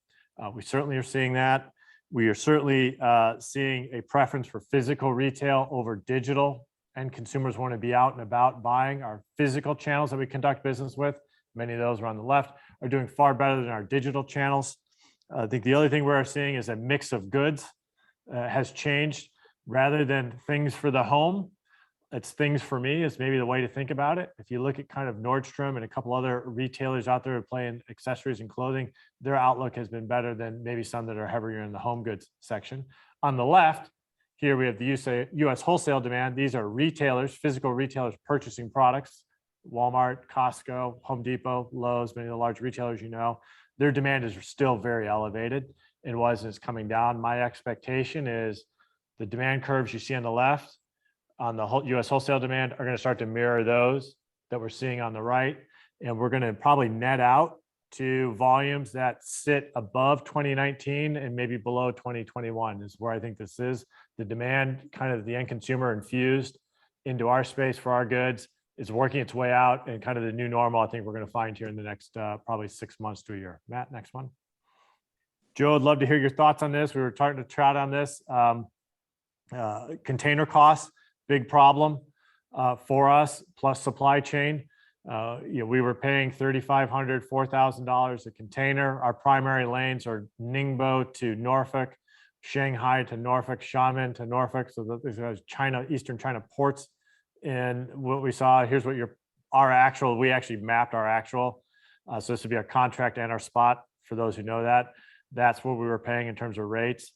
Speaker 6: We certainly are seeing that. We are certainly seeing a preference for physical retail over digital, and consumers want to be out and about buying. Our physical channels that we conduct business with, many of those are on the left, are doing far better than our digital channels. I think the other thing we're seeing is a mix of goods has changed. Rather than things for the home, it's things for me is maybe the way to think about it. If you look at kind of Nordstrom and a couple other retailers out there who play in accessories and clothing, their outlook has been better than maybe some that are heavier in the home goods section. On the left, here we have the US wholesale demand. These are retailers, physical retailers purchasing products. Walmart, Costco, Home Depot, Lowe's, many of the large retailers, you know, their demand is still very elevated. It was, and it's coming down. My expectation is the demand curves you see on the left on the whole US wholesale demand are going to start to mirror those that we're seeing on the right. And we're going to probably net out to volumes that sit above 2019 and maybe below 2021 is where I think this is. The demand, kind of the end consumer infused into our space for our goods, is working its way out, and kind of the new normal I think we're going to find here in the next probably 6 months to a year. Matt, next one. Joe, I'd love to hear your thoughts on this. We were starting to trot on this. Container costs, big problem for us, plus supply chain. We were paying $3,500, $4,000 a container. Our primary lanes are Ningbo to Norfolk, Shanghai to Norfolk, Xiamen to Norfolk. So there's China, Eastern China ports. And what we saw, here's what our actual, we actually mapped our actual. So this would be our contract and our spot for those who know that. That's what we were paying in terms of rates.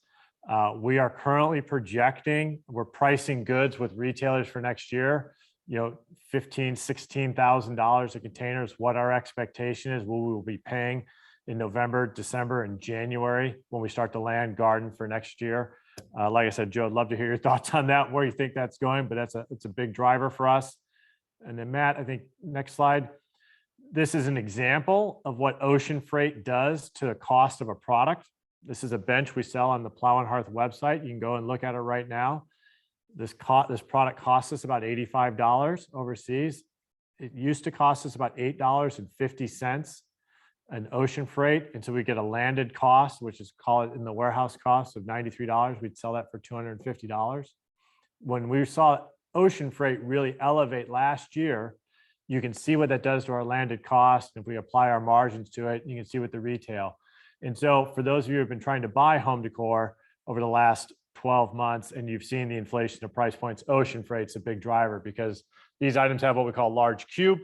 Speaker 6: We are currently projecting, we're pricing goods with retailers for next year, $15,000, $16,000 a container is what our expectation is. We will be paying in November, December, and January when we start to land garden for next year. Like I said, Joe, I'd love to hear your thoughts on that, where you think that's going, but it's a big driver for us. And then Matt, I think next slide. This is an example of what ocean freight does to the cost of a product. This is a bench we sell on the Plow and Hearth website. You can go and look at it right now. This product costs us about $85 overseas. It used to cost us about $8.50 an ocean freight. And so we get a landed cost, which is call it in the warehouse cost of $93. We'd sell that for $250. When we saw ocean freight really elevate last year, you can see what that does to our landed cost. If we apply our margins to it, you can see what the retail. And so for those of you who have been trying to buy home decor over the last 12 months and you've seen the inflation of price points, ocean freight's a big driver because these items have what we call large cube,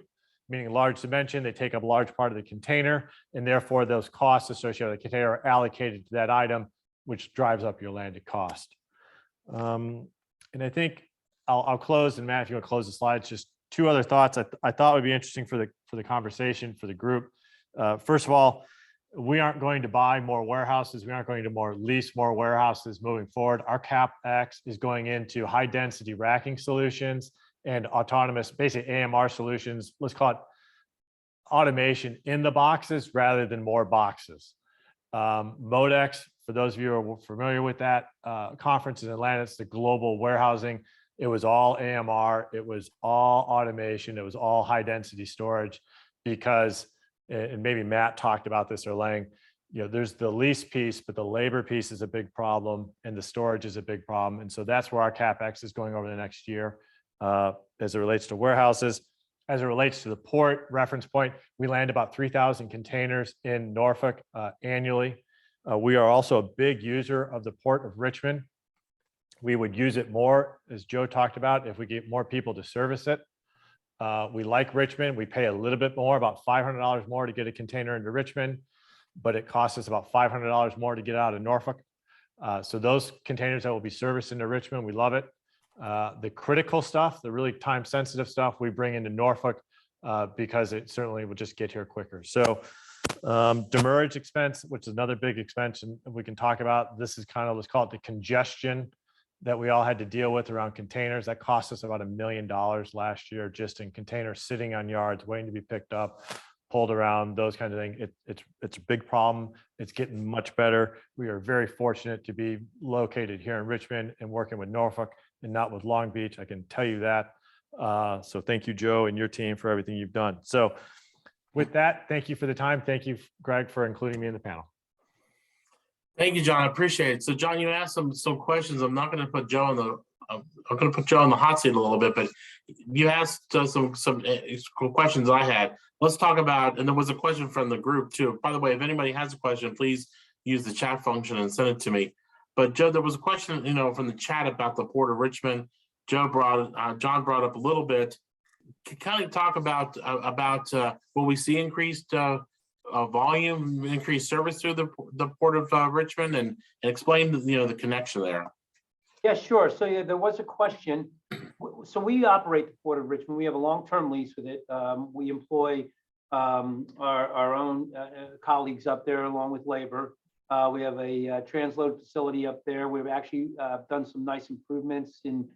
Speaker 6: meaning large dimension. They take up a large part of the container, and therefore those costs associated with the container are allocated to that item, which drives up your landed cost. And I think I'll close, and Matt, if you want to close the slides, just two other thoughts I thought would be interesting for the conversation for the group. First of all, we aren't going to buy more warehouses. We aren't going to lease more warehouses moving forward. Our CapEx is going into high density racking solutions and autonomous, basically AMR solutions. Let's call it automation in the boxes rather than more boxes. Modex, for those of you who are familiar with that conference in Atlanta, it's the global warehousing. It was all AMR. It was all automation. It was all high density storage because, and maybe Matt talked about this or Lang, there's the lease piece, but the labor piece is a big problem and the storage is a big problem. And so that's where our CapEx is going over the next year as it relates to warehouses. As it relates to the port reference point, we land about 3,000 containers in Norfolk annually. We are also a big user of the Port of Richmond. We would use it more, as Joe talked about, if we get more people to service it. We like Richmond. We pay a little bit more, about $500 more to get a container into Richmond, but it costs us about $500 more to get out of Norfolk. So those containers that will be serviced into Richmond, we love it. The critical stuff, the really time sensitive stuff, we bring into Norfolk because it certainly will just get here quicker. So demurrage expense, which is another big expense, and we can talk about. This is kind of, let's call it the congestion that we all had to deal with around containers. That cost us about $1 million last year, just in containers sitting on yards, waiting to be picked up, pulled around, those kinds of things. It's a big problem. It's getting much better. We are very fortunate to be located here in Richmond and working with Norfolk and not with Long Beach. I can tell you that. So thank you, Joe, and your team for everything you've done. So with that, thank you for the time. Thank you, Greg, for including me in the panel.
Speaker 1: Thank you, John. I appreciate it. So, John, you asked some questions. I'm not going to put Joe on the. I'm going to put Joe on the hot seat a little bit, but you asked some questions I had. Let's talk about, and there was a question from the group too. By the way, if anybody has a question, please use the chat function and send it to me. But Joe, there was a question, from the chat about the Port of Richmond. John brought up a little bit. Kind of talk about will we see increased volume, increased service through the Port of Richmond, and explain the connection there.
Speaker 2: Yeah, sure. So yeah, there was a question. So we operate the Port of Richmond. We have a long-term lease with it. We employ our own colleagues up there along with labor. We have a transload facility up there. We've actually done some nice improvements in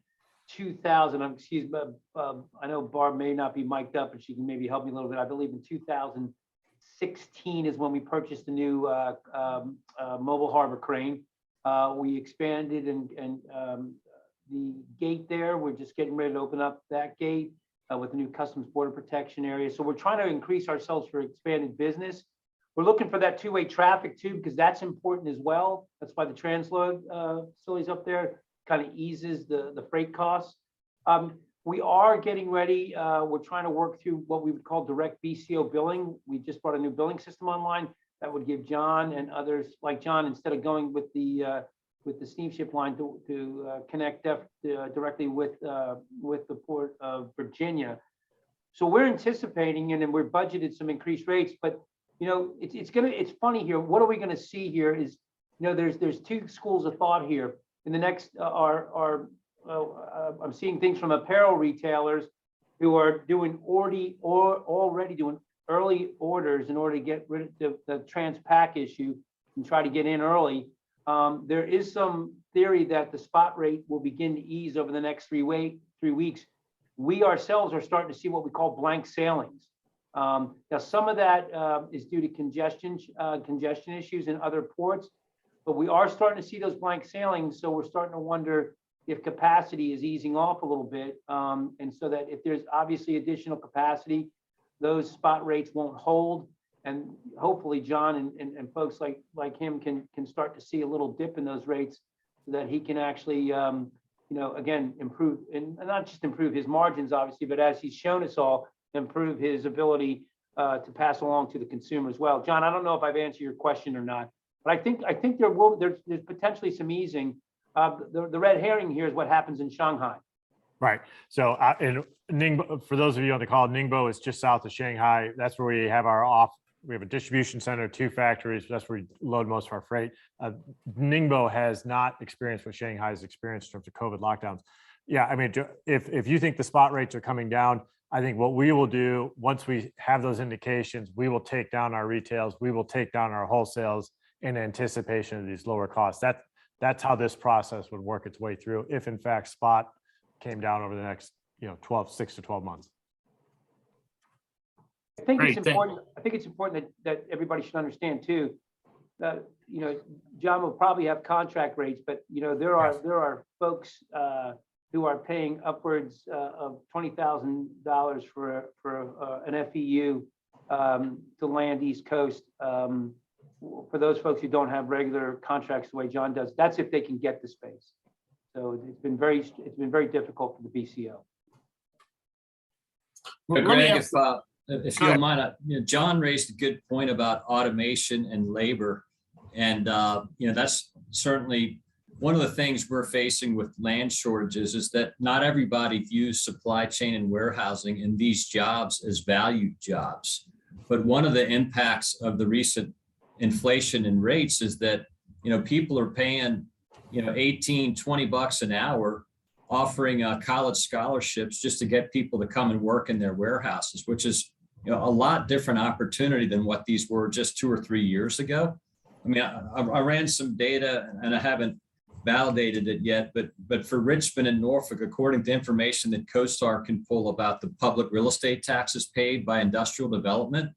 Speaker 2: 2000. Excuse me. I know Barb may not be mic'd up, but she can maybe help me a little bit. I believe in 2016 is when we purchased the new mobile harbor crane. We expanded and the gate there. We're just getting ready to open up that gate with the new Customs Border Protection area. So we're trying to increase ourselves for expanded business. We're looking for that two-way traffic too, because that's important as well. That's why the transload facilities up there kind of eases the freight costs. We are getting ready. We're trying to work through what we would call direct BCO billing. We just brought a new billing system online that would give John and others like John, instead of going with the steamship line to connect directly with the Port of Virginia. So we're anticipating, and then we're budgeted some increased rates, but it's funny here. What are we going to see here is, there's two schools of thought here. In the next, I'm seeing things from apparel retailers who are already doing early orders in order to get rid of the trans-pack issue and try to get in early. There is some theory that the spot rate will begin to ease over the next 3 weeks. We ourselves are starting to see what we call blank sailings. Now, some of that is due to congestion issues in other ports, but we are starting to see those blank sailings. So we're starting to wonder if capacity is easing off a little bit. And so that if there's obviously additional capacity, those spot rates won't hold. And hopefully John and folks like him can start to see a little dip in those rates so that he can actually, again, improve, and not just improve his margins, obviously, but as he's shown us all, improve his ability to pass along to the consumer as well. John, I don't know if I've answered your question or not, but I think there's potentially some easing. The red herring here is what happens in Shanghai.
Speaker 6: Right. So in Ningbo, for those of you on the call, Ningbo is just south of Shanghai. That's where we have we have a distribution center, 2 factories. That's where we load most of our freight. Ningbo has not experienced what Shanghai has experienced in terms of COVID lockdowns. Yeah, I mean, if you think the spot rates are coming down, I think what we will do once we have those indications, we will take down our retails, we will take down our wholesales in anticipation of these lower costs. That's how this process would work its way through if in fact spot came down over the next 6 to 12 months.
Speaker 2: I think it's important that everybody should understand too that John will probably have contract rates, but there are folks who are paying upwards of $20,000 for an FEU to land East Coast. For those folks who don't have regular contracts the way John does, that's if they can get the space. So it's been very difficult for the BCO.
Speaker 1: Well,
Speaker 3: Greg, if you don't mind, John raised a good point about automation and labor, and that's certainly one of the things we're facing with land shortages is that not everybody views supply chain and warehousing in these jobs as valued jobs. But one of the impacts of the recent inflation in rates is that people are paying $18, $20 an hour, offering college scholarships just to get people to come and work in their warehouses, which is a lot different opportunity than what these were just 2 or 3 years ago. I mean, I ran some data and I haven't validated it yet, but for Richmond and Norfolk, according to information that CoStar can pull about the public real estate taxes paid by industrial development,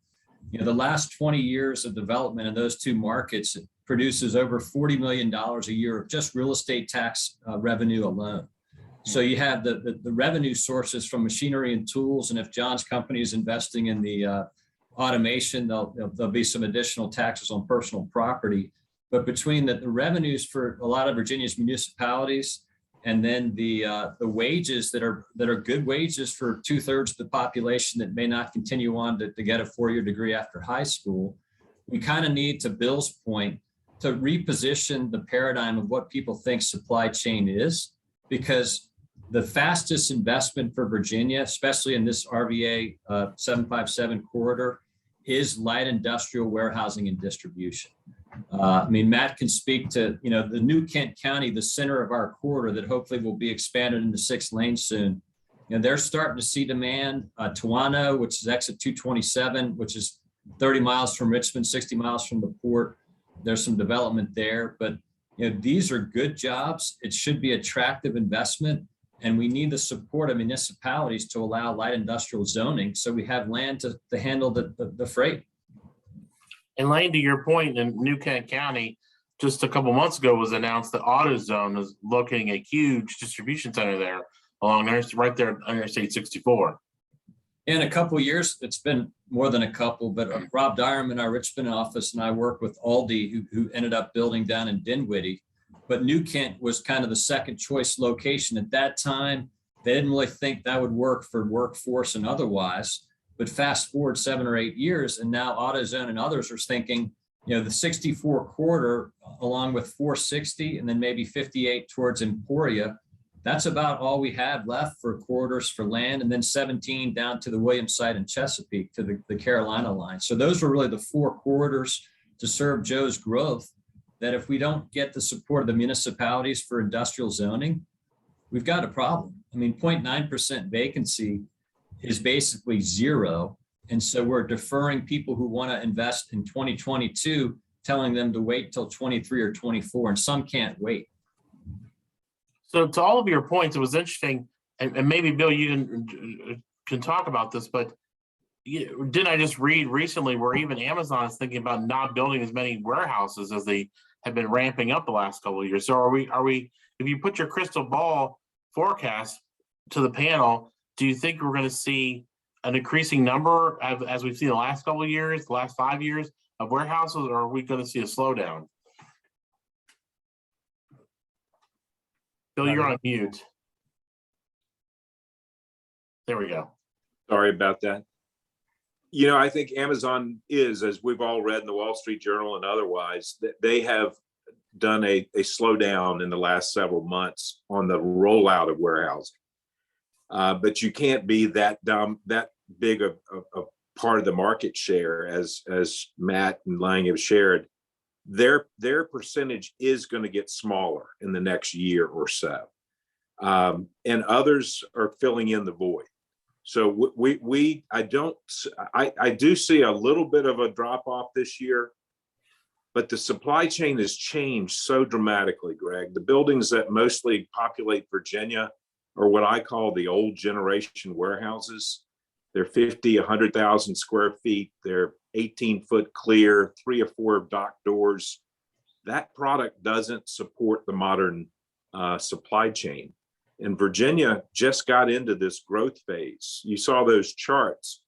Speaker 3: the last 20 years of development in those two markets produces over $40 million a year of just real estate tax revenue alone. So you have the revenue sources from machinery and tools, and if John's company is investing in the automation, there'll be some additional taxes on personal property. But between the revenues for a lot of Virginia's municipalities, and then the wages that are good wages for 2/3 of the population that may not continue on to get a 4-year degree after high school, we kind of need, to Bill's point, to reposition the paradigm of what people think supply chain is, because the fastest investment for Virginia, especially in this RVA 757 corridor, is light industrial warehousing and distribution. I mean, Matt can speak to, the new Kent County, the center of our corridor that hopefully will be expanded into 6 lanes soon. They're starting to see demand. Tuano, which is exit 227, which is 30 miles from Richmond, 60 miles from the port. There's some development there, but these are good jobs. It should be attractive investment. And we need the support of municipalities to allow light industrial zoning so we have land to handle the freight.
Speaker 1: And Lane, to your point, in New Kent County, just a couple months ago was announced that AutoZone is locating a huge distribution center there along there, right there on Interstate 64.
Speaker 3: In a couple of years, it's been more than a couple, but Rob Dyerman, our Richmond office, and I work with Aldi, who ended up building down in Dinwiddie. But New Kent was kind of the second choice location at that time. They didn't really think that would work for workforce and otherwise. But fast forward 7 or 8 years, and now AutoZone and others are thinking, the 64 corridor, along with 460 and then maybe 58 towards Emporia, that's about all we have left for corridors for land, and then 17 down to the Williams site in Chesapeake to the Carolina line. So those were really the 4 corridors to serve Joe's growth, that if we don't get the support of the municipalities for industrial zoning, we've got a problem. I mean, 0.9% vacancy is basically zero. And so we're deferring people who want to invest in 2022, telling them to wait till 23 or 24, and some can't wait.
Speaker 1: So to all of your points, it was interesting, and maybe Bill, you can talk about this, but didn't I just read recently where even Amazon is thinking about not building as many warehouses as they have been ramping up the last couple of years? So are we, if you put your crystal ball forecast to the panel, do you think we're going to see an increasing number as we've seen the last couple of years, the last 5 years of warehouses, or are we going to see a slowdown? Bill, you're on mute. There we go.
Speaker 5: Sorry about that. I think Amazon is, as we've all read in the Wall Street Journal and otherwise, that they have done a slowdown in the last several months on the rollout of warehousing. But you can't be that big of part of the market share as Matt and Lang have shared. Their percentage is going to get smaller in the next year or so, and others are filling in the void. So I do see a little bit of a drop off this year, but the supply chain has changed so dramatically, Greg. The buildings that mostly populate Virginia are what I call the old generation warehouses. They're 50, 100,000 square feet. They're 18-foot clear, 3 or 4 dock doors. That product doesn't support the modern supply chain. And Virginia just got into this growth phase. You saw those charts.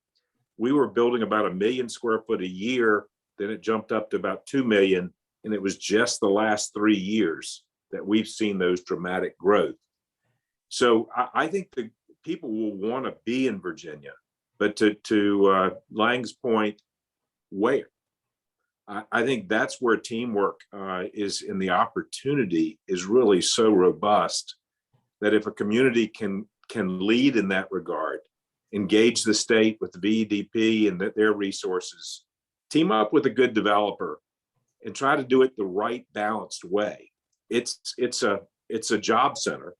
Speaker 5: We were building about 1 million square foot a year. Then it jumped up to about 2 million. And it was just the last 3 years that we've seen those dramatic growth. So I think the people will want to be in Virginia, but to Lang's point, where? I think that's where teamwork is, and the opportunity is really so robust that if a community can lead in that regard, engage the state with the VEDP and their resources, team up with a good developer, and try to do it the right balanced way. it's a job center.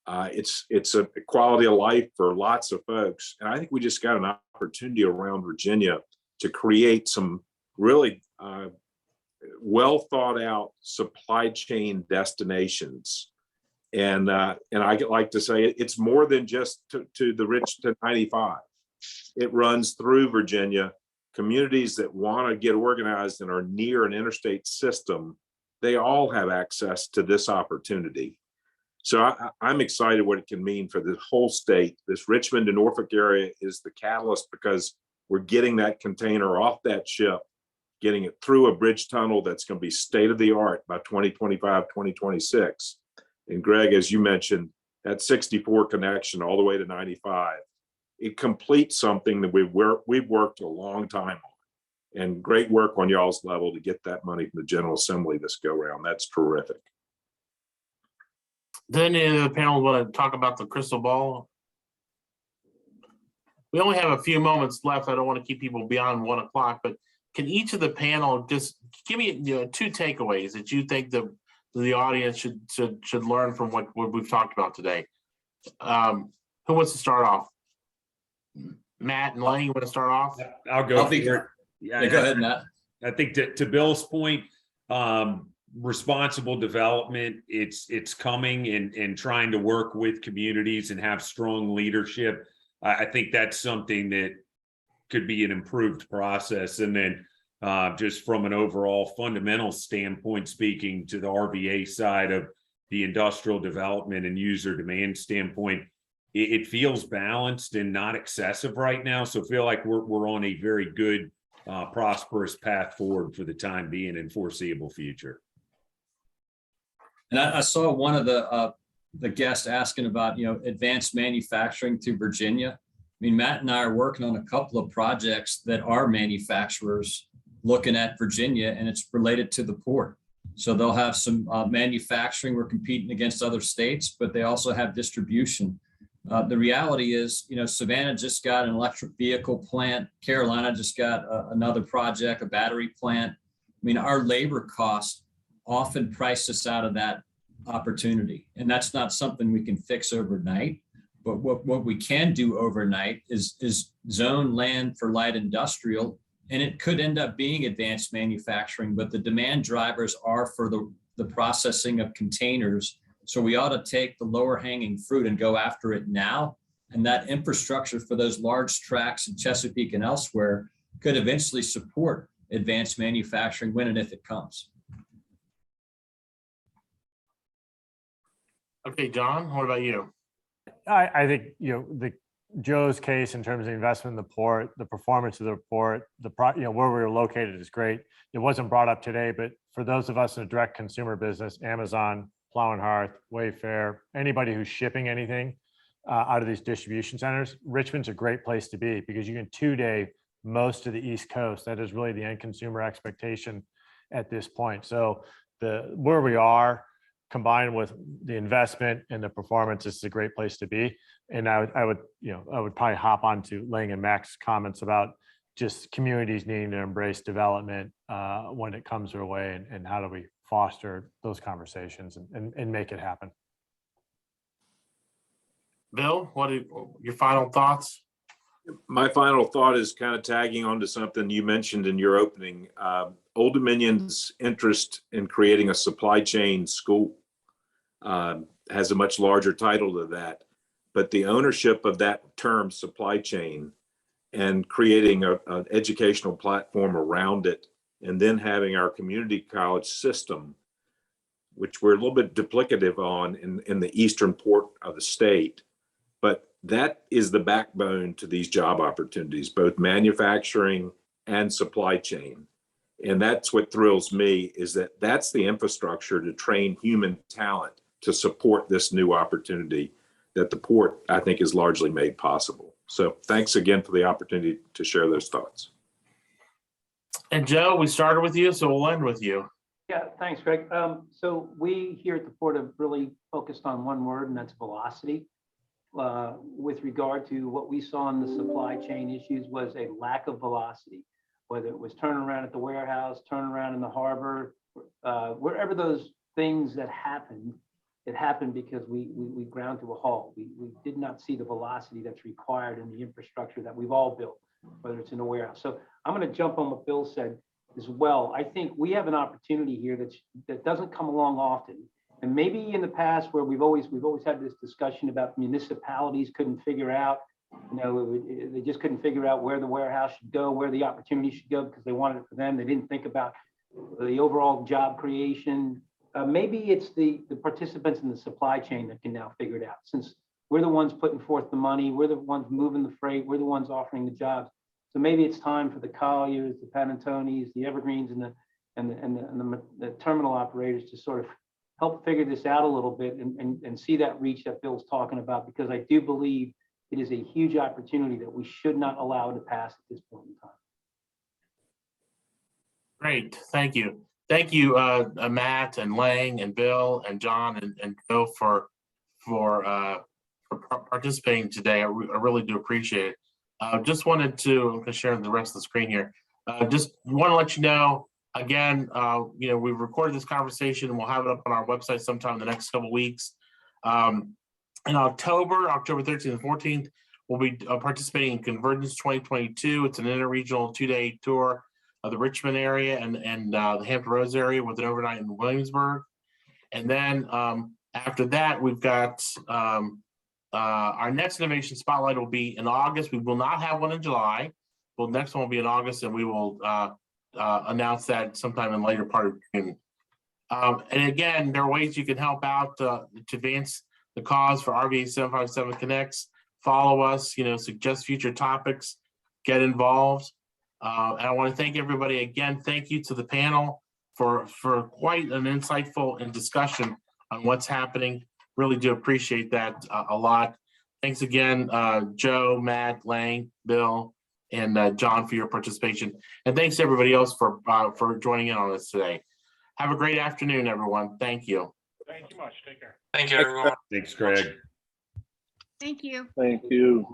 Speaker 5: It's a quality of life for lots of folks. And I think we just got an opportunity around Virginia to create some really well thought out supply chain destinations. And I like to say it's more than just to the rich to 95. It runs through Virginia. Communities that want to get organized and are near an interstate system, they all have access to this opportunity. So I'm excited what it can mean for the whole state. This Richmond to Norfolk area is the catalyst because we're getting that container off that ship, getting it through a bridge tunnel that's going to be state of the art by 2025, 2026. And Greg, as you mentioned, that 64 connection all the way to 95, it completes something that we've worked a long time on. And great work on y'all's level to get that money from the General Assembly this go round. That's terrific.
Speaker 1: Then the panel want to talk about the crystal ball. We only have a few moments left. I don't want to keep people beyond 1 o'clock, but can each of the panel just give me 2 takeaways that you think the audience should learn from what we've talked about today? Who wants to start off? Matt and Lenny, you want to start off?
Speaker 4: I'll go.
Speaker 3: I'll be good. Yeah, go ahead, Matt.
Speaker 4: I think to Bill's point, responsible development, it's coming and trying to work with communities and have strong leadership. I think that's something that could be an improved process. And then just from an overall fundamental standpoint, speaking to the RVA side of the industrial development and user demand standpoint, it feels balanced and not excessive right now. So I feel like we're on a very good, prosperous path forward for the time being and foreseeable future.
Speaker 3: And I saw one of the guests asking about, advanced manufacturing to Virginia. I mean, Matt and I are working on a couple of projects that are manufacturers looking at Virginia, and it's related to the port. So they'll have some manufacturing. We're competing against other states, but they also have distribution. The reality is, Savannah just got an electric vehicle plant. Carolina just got another project, a battery plant. I mean, our labor costs often price us out of that opportunity. And that's not something we can fix overnight. But what we can do overnight is zone land for light industrial. And it could end up being advanced manufacturing, but the demand drivers are for the processing of containers. So we ought to take the lower hanging fruit and go after it now. And that infrastructure for those large tracks in Chesapeake and elsewhere could eventually support advanced manufacturing when and if it comes.
Speaker 1: Okay, John, what about you?
Speaker 6: I think, Joe's case in terms of investment in the port, the performance of the port, where we were located is great. It wasn't brought up today, but for those of us in a direct consumer business, Amazon, Plow and Hearth, Wayfair, anybody who's shipping anything out of these distribution centers, Richmond's a great place to be because you can 2-day most of the East Coast. That is really the end consumer expectation at this point. So where we are, combined with the investment and the performance, this is a great place to be. And I would probably hop onto Ling and Mac's comments about just communities needing to embrace development when it comes their way, and how do we foster those conversations and make it happen.
Speaker 1: Bill, what are your final thoughts?
Speaker 5: My final thought is kind of tagging onto something you mentioned in your opening. Old Dominion's interest in creating a supply chain school has a much larger title to that, but the ownership of that term supply chain and creating an educational platform around it, and then having our community college system, which we're a little bit duplicative on in the eastern port of the state, but that is the backbone to these job opportunities, both manufacturing and supply chain. And that's what thrills me, is that that's the infrastructure to train human talent to support this new opportunity that the port, I think, is largely made possible. So thanks again for the opportunity to share those thoughts.
Speaker 1: And Joe, we started with you, so we'll end with you.
Speaker 2: Yeah, thanks, Greg. So we here at the port have really focused on one word, and that's velocity. With regard to what we saw in the supply chain issues was a lack of velocity, whether it was turnaround at the warehouse, turnaround in the harbor, wherever those things that happened, it happened because we ground to a halt. We did not see the velocity that's required in the infrastructure that we've all built, whether it's in a warehouse. So I'm going to jump on what Bill said as well. I think we have an opportunity here that doesn't come along often. And maybe in the past where we've always had this discussion about municipalities couldn't figure out, they just couldn't figure out where the warehouse should go, where the opportunity should go because they wanted it for them. They didn't think about the overall job creation. Maybe it's the participants in the supply chain that can now figure it out, since we're the ones putting forth the money, we're the ones moving the freight, we're the ones offering the jobs. So maybe it's time for the Colliers, the Panettones, the Evergreens, and the terminal operators to sort of help figure this out a little bit and see that reach that Bill's talking about, because I do believe it is a huge opportunity that we should not allow to pass at this point in time.
Speaker 1: Great, thank you. Thank you, Matt and Lang and Bill and John and Joe for participating today. I really do appreciate it. Just wanted to, I'm gonna share the rest of the screen here. Just want to let you know, again, we've recorded this conversation and we'll have it up on our website sometime in the next couple of weeks. In October 13th and 14th, we'll be participating in Convergence 2022. It's an interregional 2-day tour of the Richmond area and the Hampton Roads area with an overnight in Williamsburg. And then after that, we've got our next innovation spotlight will be in August. We will not have one in July. Well, next one will be in August, and we will announce that sometime in the later part of June. And again, there are ways you can help out to advance the cause for RVA 757 Connects. Follow us, suggest future topics, get involved. And I want to thank everybody again. Thank you to the panel for quite an insightful discussion on what's happening. Really do appreciate that a lot. Thanks again, Joe, Matt, Lang, Bill, and John for your participation. And thanks to everybody else for joining in on this today. Have a great afternoon, everyone. Thank you.
Speaker 7: Thank you much. Take care.
Speaker 8: Thank you, everyone.
Speaker 4: Thanks, Greg.
Speaker 9: Thank you.
Speaker 7: Thank you.